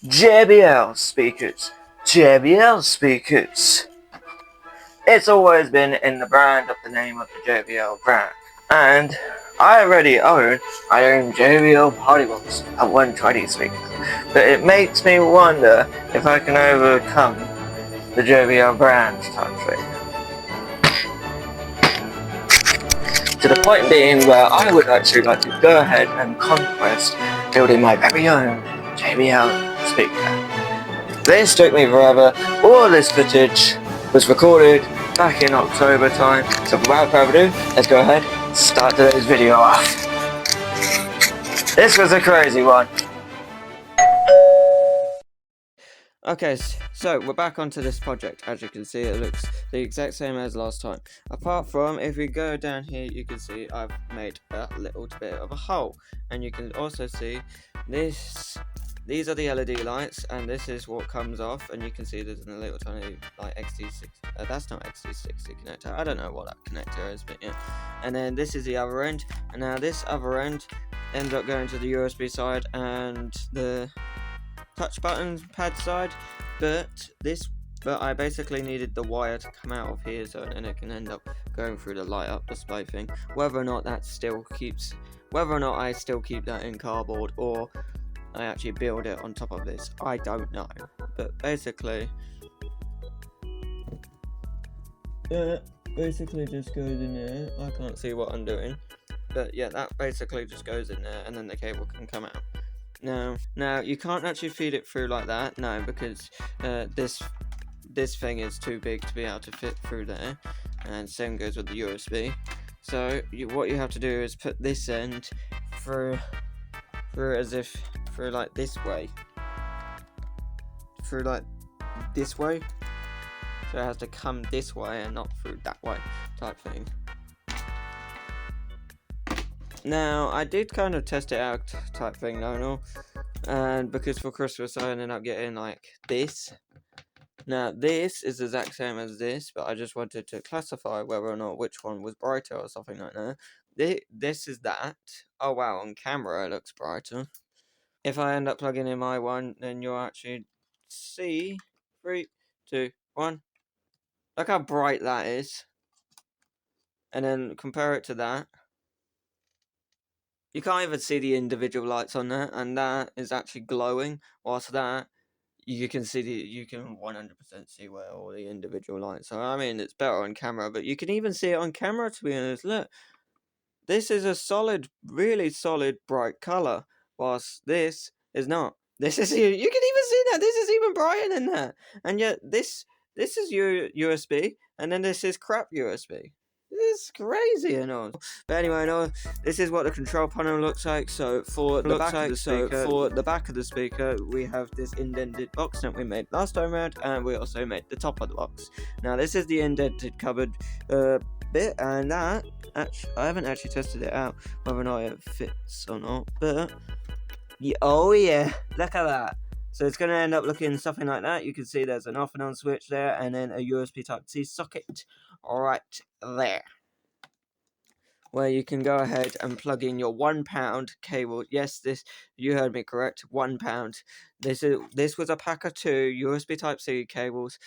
JBL speakers. JBL speakers. It's always been in the brand of the name of the JBL brand. And I already own JBL Party Box at 120 speakers. But it makes me wonder if I can overcome the JBL brand type thing. To the point being where I would actually like to go ahead and conquest building my very own JBL speaker. This took me forever. All this footage was recorded back in October time. So without further ado, let's go ahead and start today's video off. This was a crazy one. Okay, so we're back onto this project. As you can see, it looks the exact same as last time. Apart from, if we go down here, you can see I've made a little bit of a hole. And you can also see this. These are the LED lights, and this is what comes off. And you can see there's a little tiny, like, XT6. That's not XT60 connector. I don't know what that connector is, but yeah. And then this is the other end. And now this other end ends up going to the USB side and the touch button pad side, but I basically needed the wire to come out of here so and it can end up going through the light up display thing. Whether or not I still keep that in cardboard or I actually build it on top of this, I don't know. But basically just goes in there. I can't see what I'm doing, but yeah, that basically just goes in there and then the cable can come out. Now you can't actually feed it through like that, no, because this thing is too big to be able to fit through there, and same goes with the USB. So what you have to do is put this end through like this way, so it has to come this way and not through that way type thing. Now, I did kind of test it out type thing, and because for Christmas I ended up getting like this. Now, this is the exact same as this, but I just wanted to classify whether or not which one was brighter or something like that. This is that. Oh wow, on camera it looks brighter. If I end up plugging in my one, then you'll actually see. 3, 2, 1. Look how bright that is. And then compare it to that. You can't even see the individual lights on there, and that is actually glowing. Whilst that, you can 100% see where all the individual lights are. I mean, it's better on camera, but you can even see it on camera, to be honest. Look, this is a solid, really solid, bright color, whilst this is not. You can even see that this is even brighter than that, and yet this is your USB, and then this is crap USB. It's crazy, you know. But anyway, this is what the control panel looks like. So for the back of the speaker, we have this indented box that we made last time around, and we also made the top of the box. Now this is the indented cupboard bit, and that I haven't actually tested it out whether or not it fits or not. But oh yeah, look at that. So it's going to end up looking something like that. You can see there's an off and on switch there, and then a USB Type-C socket right there, where you can go ahead and plug in your £1 cable. Yes, you heard me correct, £1. This was a pack of 2 USB Type-C cables.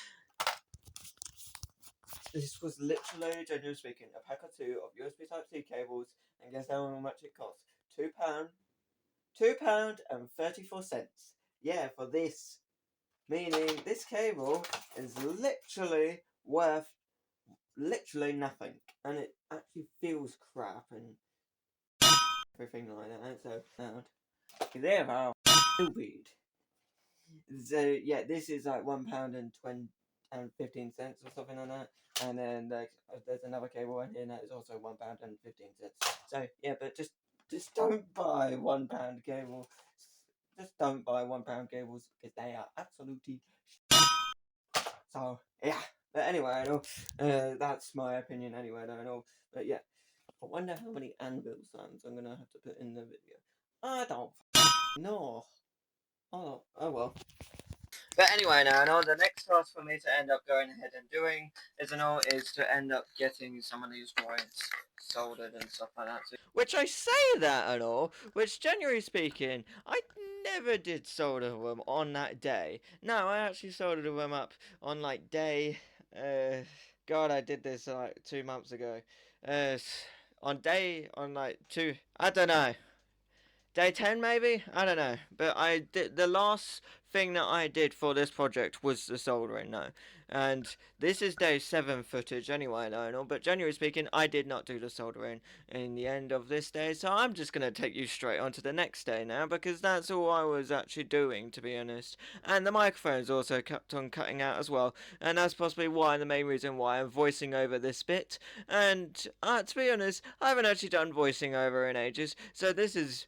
This was literally, genuinely speaking, a pack of 2 of USB Type-C cables, and guess how much it cost? £2. £2.34. Yeah, for this. Meaning this cable is literally worth nothing, and it actually feels crap and everything like that. So they are stupid. So yeah, this is like £1.15 or something like that. And then there's another cable in here that is also £1.15. So yeah, but just don't buy £1 cable. Just don't buy £1 cables because they are absolutely. So yeah. But anyway, I know that's my opinion. Anyway, I know. But yeah, I wonder how many anvil sounds I'm gonna have to put in the video. I don't know. Oh well. But anyway, now the next task for me to end up going ahead and doing is to end up getting some of these joints soldered and stuff like that. Which I say that and all, which generally speaking, I never did solder them on that day. No, I actually soldered them up on like day, God, I did this like 2 months ago. On like I don't know. Day 10 maybe? I don't know. But I did the last thing that I did for this project was the soldering, no. And this is day 7 footage anyway, Lionel. But generally speaking, I did not do the soldering in the end of this day. So I'm just going to take you straight on to the next day now, because that's all I was actually doing, to be honest. And the microphone's also kept on cutting out as well. And that's possibly the main reason why I'm voicing over this bit. And to be honest, I haven't actually done voicing over in ages. So this is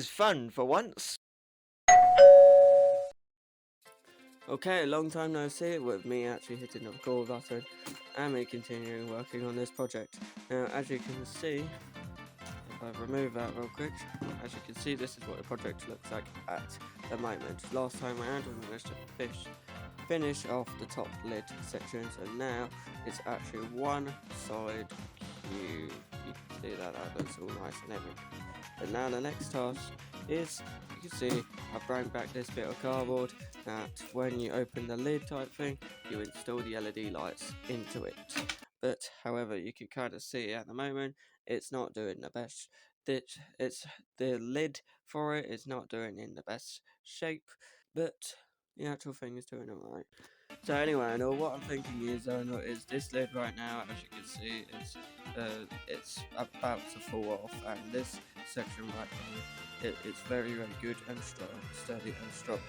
fun for once. Okay, long time no see, with me actually hitting the record button and me continuing working on this project. Now, as you can see, if I remove that real quick, as you can see, this is what the project looks like at the moment. Last time around, we managed to finish off the top lid sections, and now it's actually one solid cube. You can see that looks all nice and everything. But now the next task is, you can see I've brought back this bit of cardboard that when you open the lid type thing, you install the LED lights into it. But however, you can kind of see at the moment, it's not doing the best. It's the lid for it is not doing in the best shape, but the actual thing is doing alright. So anyway, I know what I'm thinking is this lid right now, as you can see, it's about to fall off, and this section right here, it's very, very good and strong, sturdy and strong.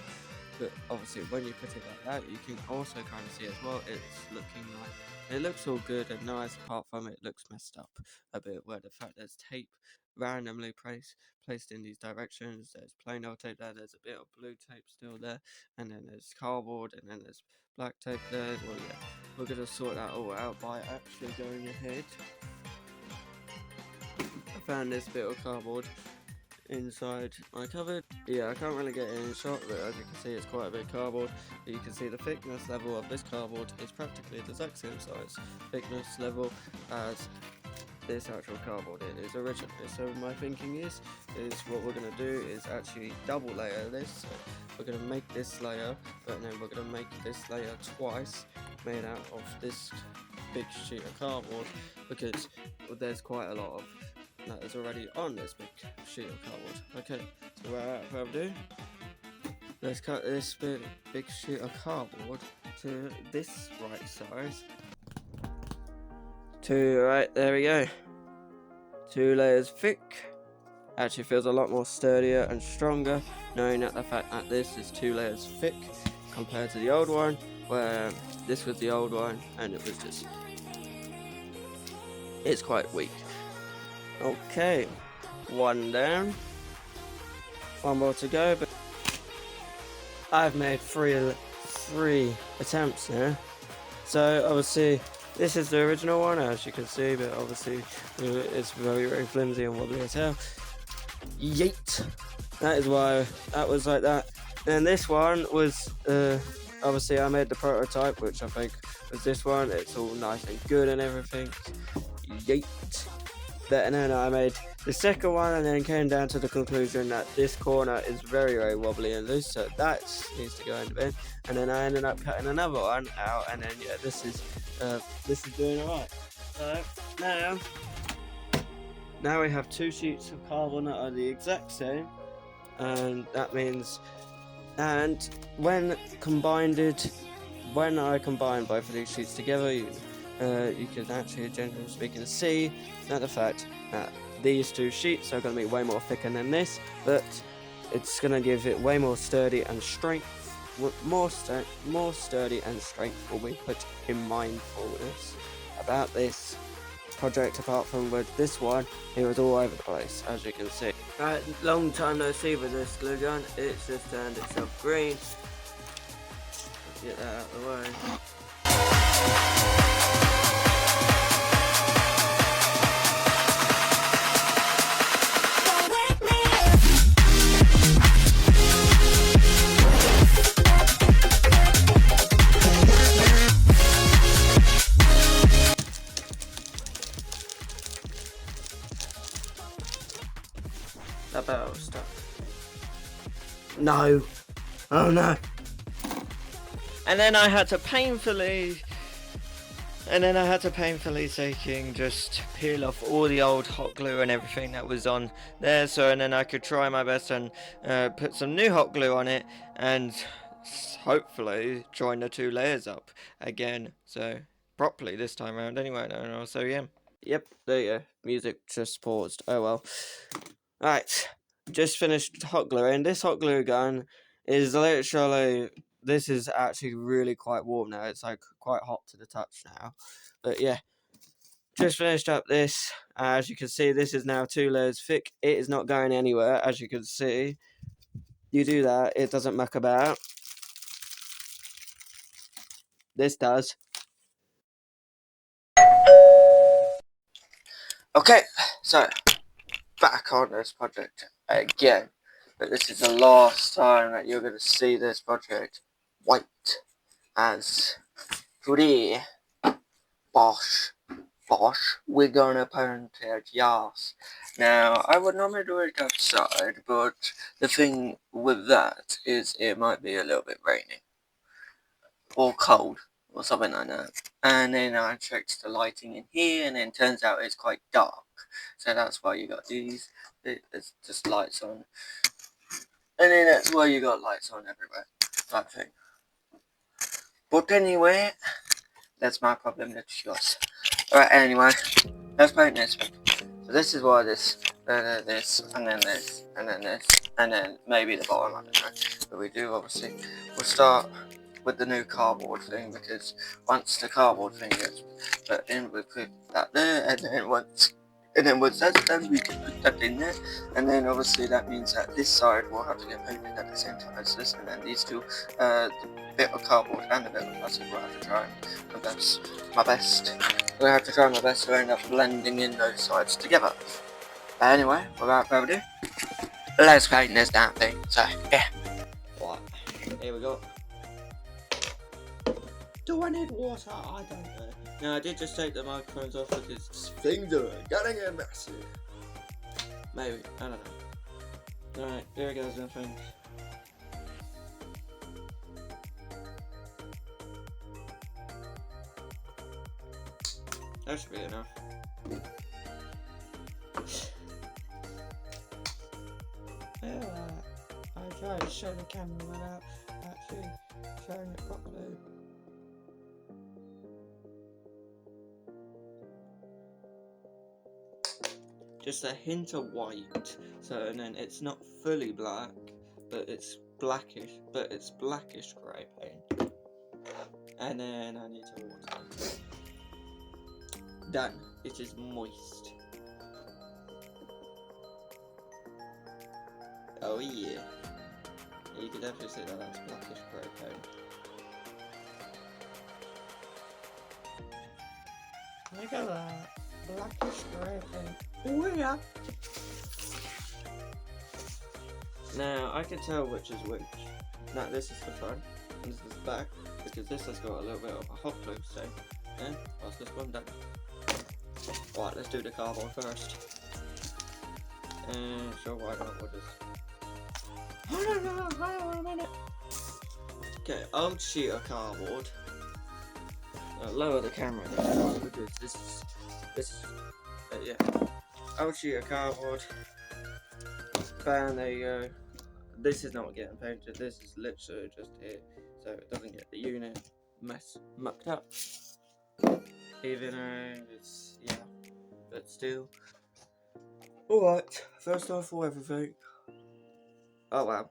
But obviously, when you put it like that, you can also kind of see as well, it's looking like, it looks all good and nice, apart from it looks messed up a bit, where the fact there's tape randomly placed in these directions, there's plain old tape there, there's a bit of blue tape still there, and then there's cardboard, and then there's black tape there. Well, yeah, we're going to sort that all out by actually going ahead. I found this bit of cardboard inside my cupboard. Yeah, I can't really get it in shot, but as you can see, it's quite a big cardboard. But you can see the thickness level of this cardboard is practically the exact same size thickness level as this actual cardboard is originally. So my thinking is what we're going to do is actually double layer this. So we're going to make this layer, but then we're going to make this layer twice, made out of this big sheet of cardboard, because there's quite a lot of that is already on this big sheet of cardboard. Okay, so without further ado, let's cut this big sheet of cardboard to this right size. Right, there we go. 2 layers thick. Actually feels a lot more sturdier and stronger, knowing that the fact that this is 2 layers thick compared to the old one, where this was the old one and it was just, it's quite weak. Okay, 1 down, 1 more to go, but I've made three attempts now. So obviously this is the original one, as you can see, but obviously it's very, very flimsy and wobbly as hell. Yeet! That is why that was like that. And this one was, obviously I made the prototype, which I think was this one. It's all nice and good and everything. Yeet! And then I made the second one, and then came down to the conclusion that this corner is very, very wobbly and loose, so that needs to go in the bin. And then I ended up cutting another one out, and then yeah, this is doing alright. So now we have 2 sheets of cardboard that are the exact same, and that means, and when I combine both of these sheets together, you can actually, generally speaking, see that the fact that these 2 sheets are going to be way more thicker than this, but it's going to give it way more sturdy and strength. More sturdy and strength will be put in mindfulness about this project. Apart from with this one, it was all over the place, as you can see. Right, long time no see with this glue gun. It's just turned itself green. Let's get that out of the way. No. Oh no. And then I had to painfully just peel off all the old hot glue and everything that was on there, so and then I could try my best and put some new hot glue on it and hopefully join the 2 layers up again, so properly this time around anyway. I don't know, so yeah. Yep, there you go. Music just paused. Oh well. Right, just finished hot gluing. This hot glue gun is literally, this is actually really quite warm now. It's like quite hot to the touch now. But yeah, just finished up this. As you can see, this is now 2 layers thick. It is not going anywhere, as you can see. You do that, it doesn't muck about. This does. Okay, so back on this project again, but this is the last time that you're going to see this project white as today. Bosh, we're gonna paint it, yes. Now, I would normally do it outside, but the thing with that is it might be a little bit rainy or cold or something like that. And then I checked the lighting in here, and then turns out it's quite dark. So that's why you got these. It's just lights on, and then that's why you got lights on everywhere, type thing. But anyway, that's my problem, that's yours. Alright, anyway, let's paint this one. So this is why this, this, and then this, and then this, and then maybe the bottom, I don't know. But we do, obviously, we'll start with the new cardboard thing, because once the cardboard thing gets put in, we put that there, and then once that's done, we can put that in there, and then obviously that means that this side will have to get painted at the same time as this, and then these two, the bit of cardboard and the bit of plastic, will have to try my best. We'll have to try my best to end up blending in those sides together. But anyway, without further ado, let's paint this damn thing. So, yeah. Right, here we go. Do I need water? I don't know. No, I did just take the microphones off because things are getting messy. Maybe, I don't know. Alright, here goes nothing. That should be enough. Yeah, I tried to show the camera without actually showing it properly. Just a hint of white, so and then it's not fully black, but it's blackish grey paint. And then I need to water. Done. It is moist. Oh yeah. You can definitely see that that's blackish grey paint. Look at that. Blackish grey paint. Oh yeah. Now I can tell which is which. Now this is the front and this is the back, because this has got a little bit of a hot glue stain. And pass this one down. Right, let's do the cardboard first. And so why not we'll just... Hang on a minute. Okay, old sheet of cardboard. Lower the camera there, because this is yeah. Old sheet of cardboard. Bam, there you go. This is not getting painted, this is literally just here, so it doesn't get the unit mucked up. Even though it's, yeah, but still. Alright, first time for everything. Oh wow.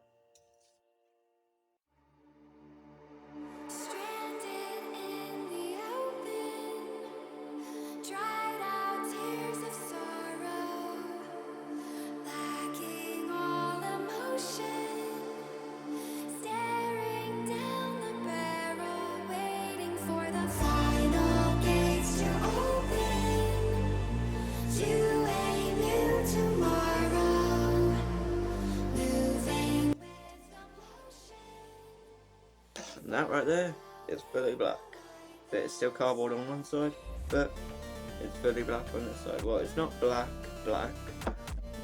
And that right there is fully black. But it's still cardboard on one side, but it's fully black on this side. Well, it's not black,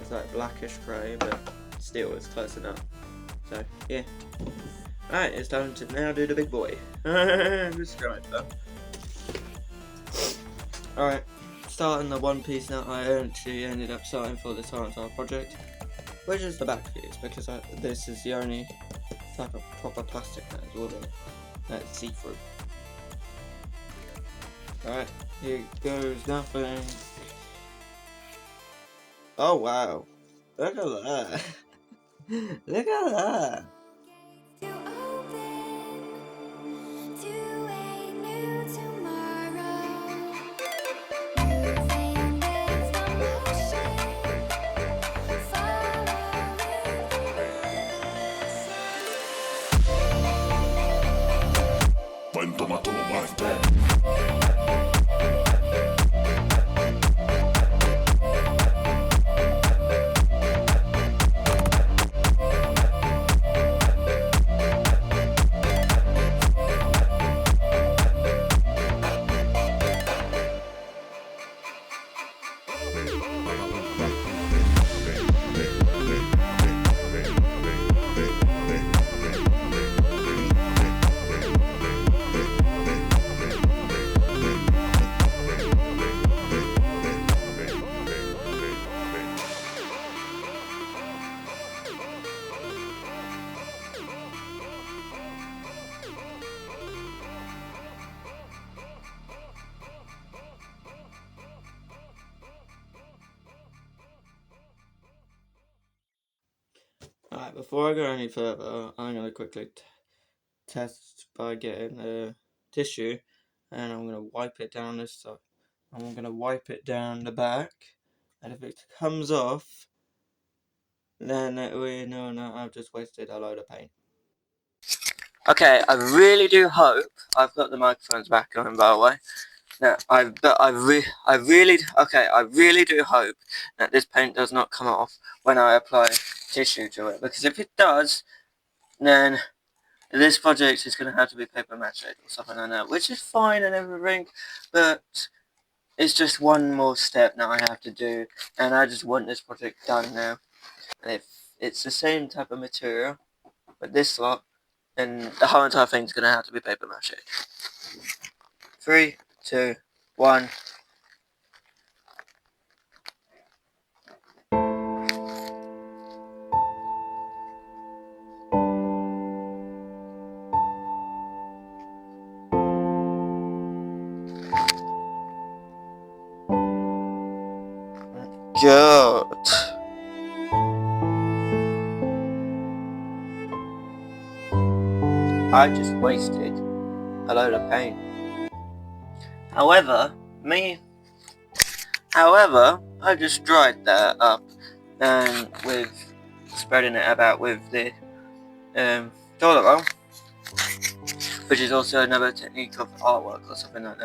it's like blackish grey, but still it's close enough. So yeah. Alright, it's time to now do the big boy. This guy though. Alright, starting the one piece that I actually ended up starting for this whole entire project, which is the back piece, because this is the only type of proper plastic that is within it. That's see-through. Alright, here goes nothing. Oh wow. Look at that. Look at that. Alright, before I go any further, I'm going to quickly test by getting a tissue, and I'm going to wipe it down this side. I'm going to wipe it down the back, and if it comes off, then we know that I've just wasted a load of paint. Okay, I really do hope I've got the microphones back on, by the way. Now, I really do hope that this paint does not come off when I apply tissue to it, because if it does, then this project is going to have to be paper mache or something like that, which is fine and everything, but it's just one more step now I have to do, and I just want this project done now. And if it's the same type of material, but this lot, then the whole entire thing's going to have to be paper mache. 3, 2, 1. God. I just wasted a load of paint. However, I just dried that up, and with spreading it about with the toilet roll, which is also another technique of artwork or something like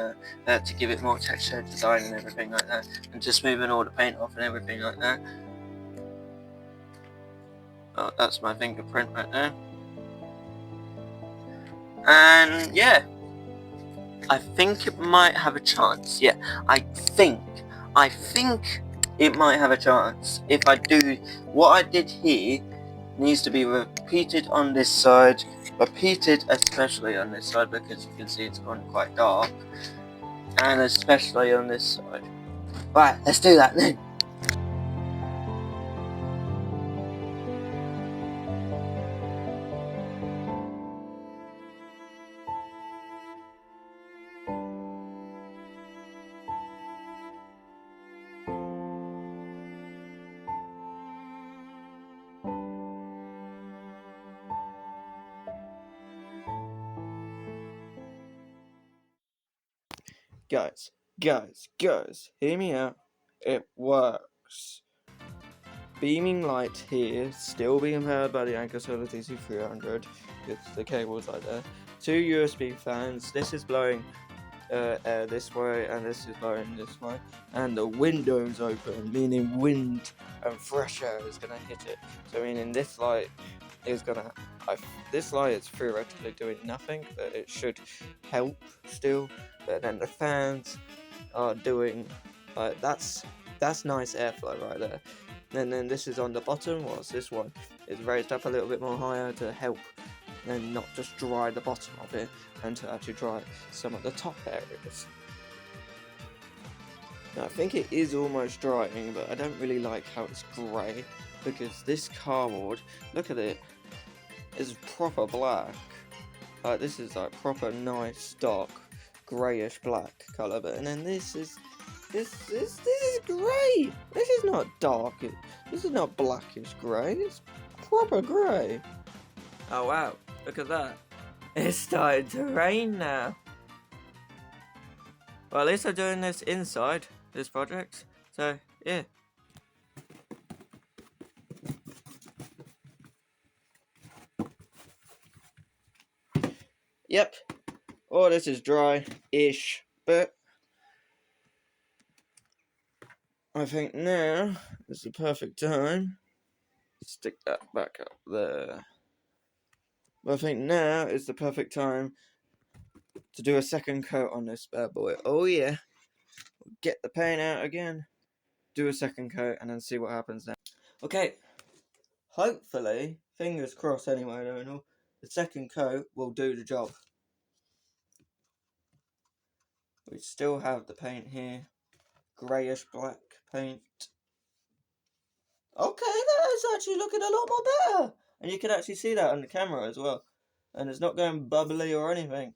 that, to give it more texture, design and everything like that, and just smoothing all the paint off and everything like that. Oh, that's my fingerprint right there. And yeah, I think it might have a chance. Yeah, I think it might have a chance. If I do what I did here, needs to be repeated on this side, repeated especially on this side, because you can see it's gone quite dark, and especially on this side. Right, let's do that then. Guys, hear me out. It works. Beaming light here, still being powered by the Anchor Solar DC300, with the cables like that. 2 USB fans, this is blowing air this way, and this is blowing this way. And the window's open, meaning wind and fresh air is going to hit it. So meaning this light is this light is theoretically doing nothing, but it should help still. But then the fans are doing, that's nice airflow right there. And then this is on the bottom, whilst this one is raised up a little bit more higher to help and not just dry the bottom of it, and to actually dry some of the top areas. Now, I think it is almost drying, but I don't really like how it's grey, because this cardboard, look at it, is proper black. Like, this is like proper nice dark greyish black colour, but and then this is grey. This is not dark. This is not blackish grey. It's proper grey. Oh wow! Look at that. It's starting to rain now. Well, at least I'm doing this inside this project. So yeah. Yep. Oh, this is dry-ish, but I think now is the perfect time. Stick that back up there. But I think now is the perfect time to do a second coat on this bad boy. Oh yeah. Get the paint out again. Do a second coat and then see what happens now. Okay. Hopefully, fingers crossed anyway, I don't know, the second coat will do the job. We still have the paint here. Greyish black paint. Okay, that is actually looking a lot more better. And you can actually see that on the camera as well. And it's not going bubbly or anything.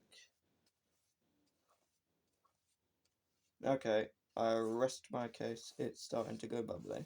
Okay, I rest my case. It's starting to go bubbly.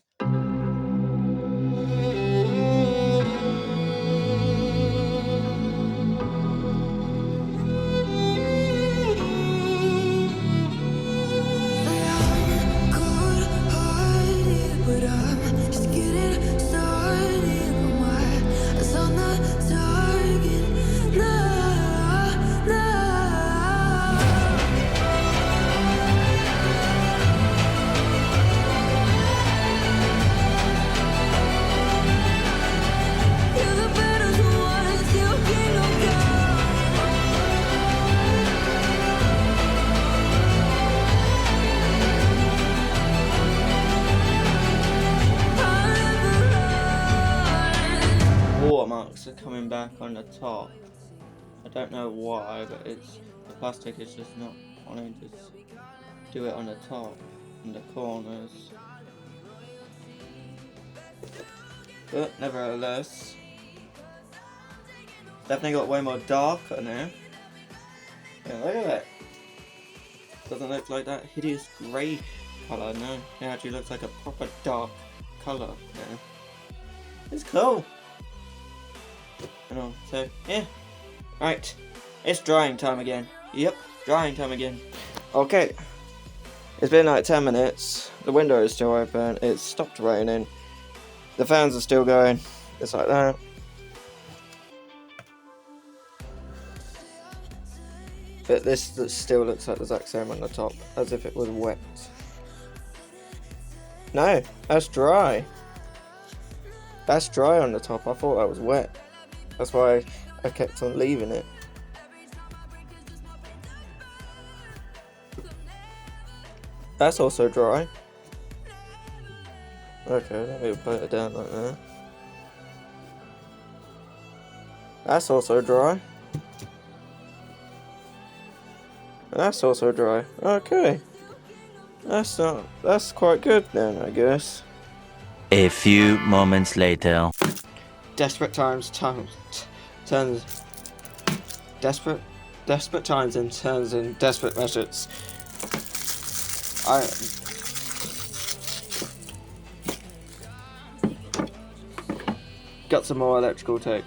Watermarks are coming back on the top. I don't know why, but the plastic is just not wanting to do it on the top and the corners. But nevertheless, definitely got way more darker now. Yeah, look at that. Doesn't look like that hideous grey colour, no. It actually looks like a proper dark colour now. It's cool. So yeah, right, it's drying time again. Yep, drying time again. Okay, it's been like 10 minutes. The window is still open. It's stopped raining. The fans are still going. It's like that. But this still looks like the exact same on the top, as if it was wet. No, that's dry. That's dry on the top. I thought that was wet. That's why I kept on leaving it. That's also dry. Okay, let me put it down like that. That's also dry. That's also dry. Okay. That's quite good then, I guess. A few moments later. Desperate times turns desperate times and turns in desperate measures. I got some more electrical tape.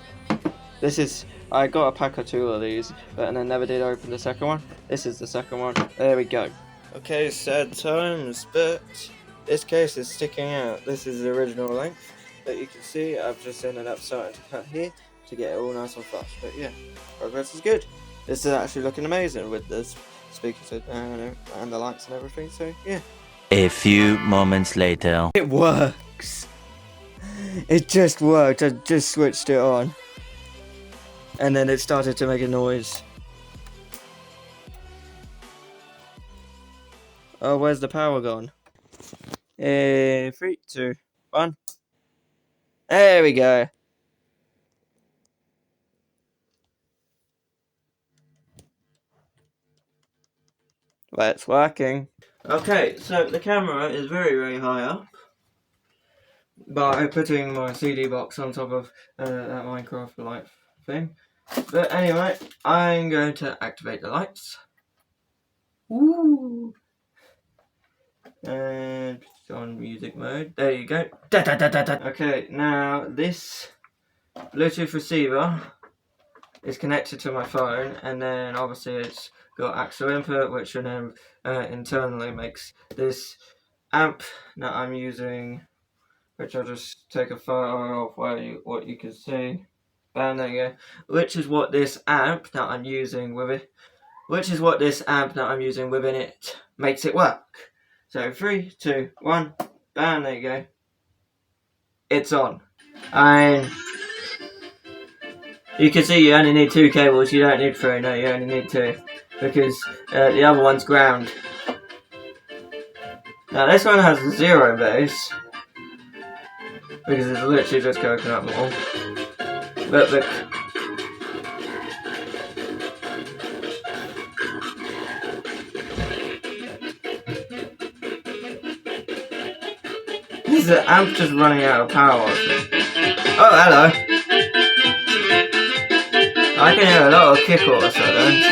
I got a pack of 2 of these, and I never did open the second one. This is the second one. There we go. Okay, sad times, but this case is sticking out. This is the original length. But you can see I've just ended up starting to cut here to get it all nice and flush. But yeah, progress is good. This is actually looking amazing with the speakers and the lights and everything. So yeah. A few moments later. It works. It just worked. I just switched it on, and then it started to make a noise. Oh, where's the power gone? 3, 2, 1. There we go. Well, it's working. Okay, so the camera is very, very high up. By putting my CD box on top of that Minecraft light thing. But anyway, I'm going to activate the lights. Woo! And it's on music mode. There you go. Da, da, da, da, da. Okay, now this Bluetooth receiver is connected to my phone, and then obviously it's got AXO input, which then internally makes this amp that I'm using, which I'll just take a photo of what you can see. Bam, there you go. Which is what this amp that I'm using with it, within it makes it work. So 3, 2, 1, bam, there you go. It's on. And you can see you only need 2 cables, you don't need 3, no, you only need 2. Because the other one's ground. Now this one has 0 base. Because it's literally just coconut metal. But is the amp just running out of power? Oh, hello. I can hear a lot of kick all of a sudden.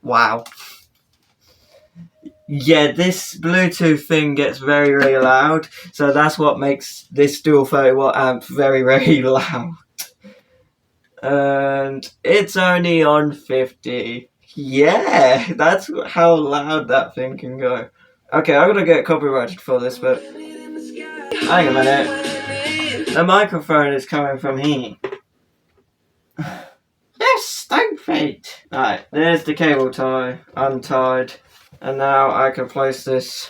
Wow. Yeah, this Bluetooth thing gets very, very loud. So that's what makes this dual 30-watt amp very, very loud. And it's only on 50. Yeah, that's how loud that thing can go. Okay, I'm gonna get copyrighted for this, but hang a minute. The microphone is coming from here. Yes, stupid! Alright, there's the cable tie, untied. And now I can place this.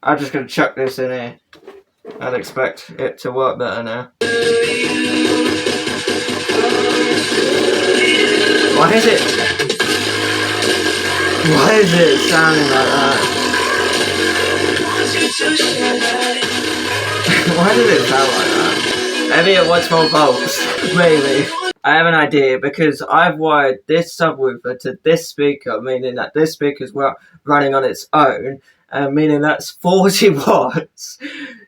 I'm just gonna chuck this in here. I'd expect it to work better now. Why is it sounding like that? Why does it sound like that? Maybe it wants more volts. Maybe. I have an idea, because I've wired this subwoofer to this speaker, meaning that this speaker's running on its own, meaning that's 40 watts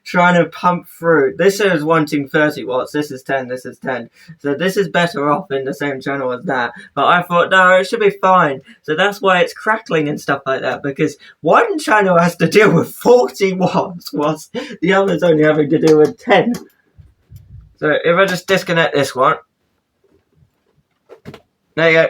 trying to pump through. This is wanting 30 watts, this is 10, this is 10. So this is better off in the same channel as that. But I thought, no, it should be fine. So that's why it's crackling and stuff like that, because one channel has to deal with 40 watts, whilst the other's only having to deal with 10. So if I just disconnect this one, there you go.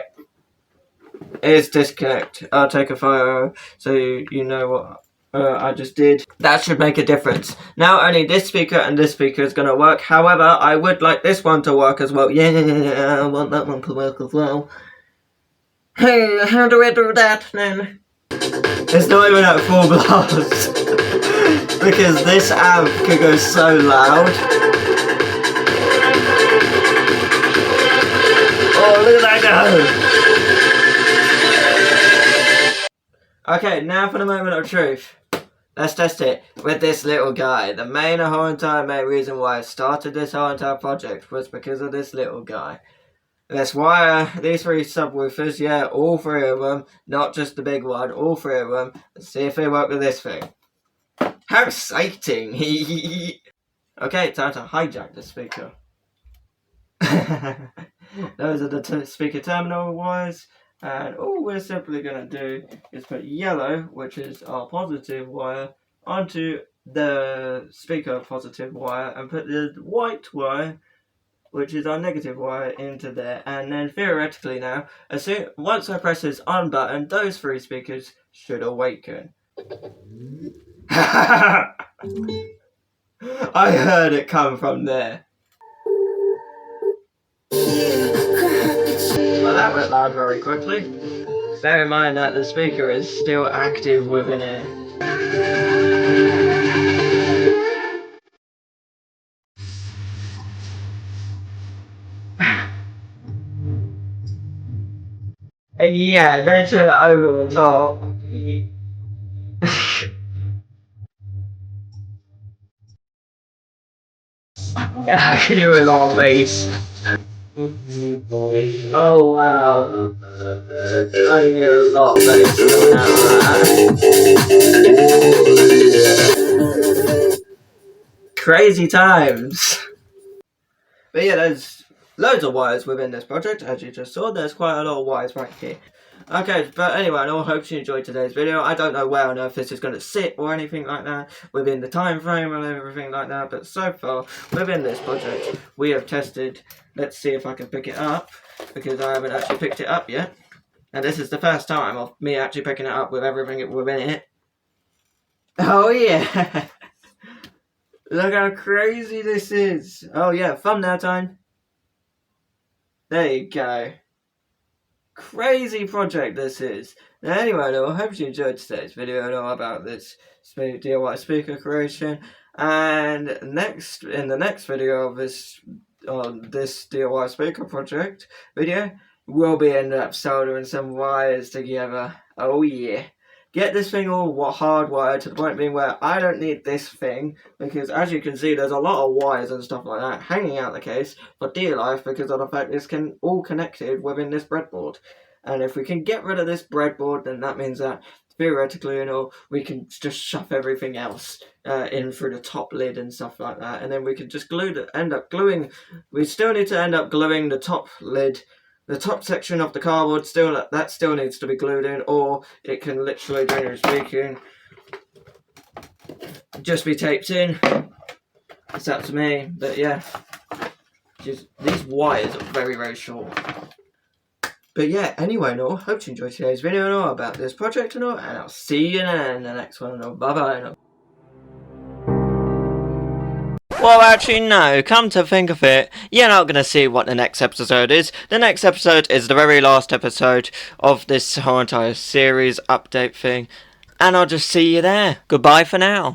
It's disconnect. I'll take a photo so you know what I just did. That should make a difference. Now only this speaker and this speaker is going to work. However, I would like this one to work as well. Yeah, I want that one to work as well. Hey, how do I do that then? It's not even at full blast. Because this amp could go so loud. Oh, look at that go! Okay, now for the moment of truth. Let's test it with this little guy. The main reason why I started this whole entire project was because of this little guy. Let's wire these 3 subwoofers, yeah, all 3 of them, not just the big one, all 3 of them. Let's see if they work with this thing. How exciting! Okay, time to hijack the speaker. Those are the speaker terminal wires, and all we're simply going to do is put yellow, which is our positive wire, onto the speaker positive wire, and put the white wire, which is our negative wire, into there. And then theoretically now, once I press this on button, those 3 speakers should awaken. I heard it come from there. Well, that went loud very quickly. Bear in mind that the speaker is still active within it. Yeah, don't turn it over the top. I can do it all base. Oh wow. I hear a lot of bass coming out of that. Crazy times. But yeah, there's loads of wires within this project, as you just saw. There's quite a lot of wires right here. Okay, but anyway, I hope you enjoyed today's video. I don't know where on earth this is going to sit or anything like that, within the time frame and everything like that, but so far, within this project, we have tested. Let's see if I can pick it up, because I haven't actually picked it up yet. And this is the first time of me actually picking it up with everything within it. Oh yeah! Look how crazy this is! Oh yeah, thumbnail time! There you go. Crazy project this is. Now anyway, I hope you enjoyed today's video about this DIY speaker creation. And in the next video of this DIY speaker project video, we'll be ending up soldering some wires together. Oh yeah. Get this thing all hardwired to the point being where I don't need this thing, because as you can see there's a lot of wires and stuff like that hanging out the case for dear life, because of the fact it's all connected within this breadboard. And if we can get rid of this breadboard, then that means that theoretically, we can just shove everything else in through the top lid and stuff like that, and then we can just end up gluing. We still need to end up gluing the top lid. The top section of the cardboard that still needs to be glued in, or it can literally, generally speaking, just be taped in. It's up to me, but yeah, just these wires are very, very short. But yeah, anyway, hope you enjoyed today's video about this project and I'll see you in the next one. Bye bye. Well, actually, no. Come to think of it, you're not going to see what the next episode is. The next episode is the very last episode of this whole entire series update thing. And I'll just see you there. Goodbye for now.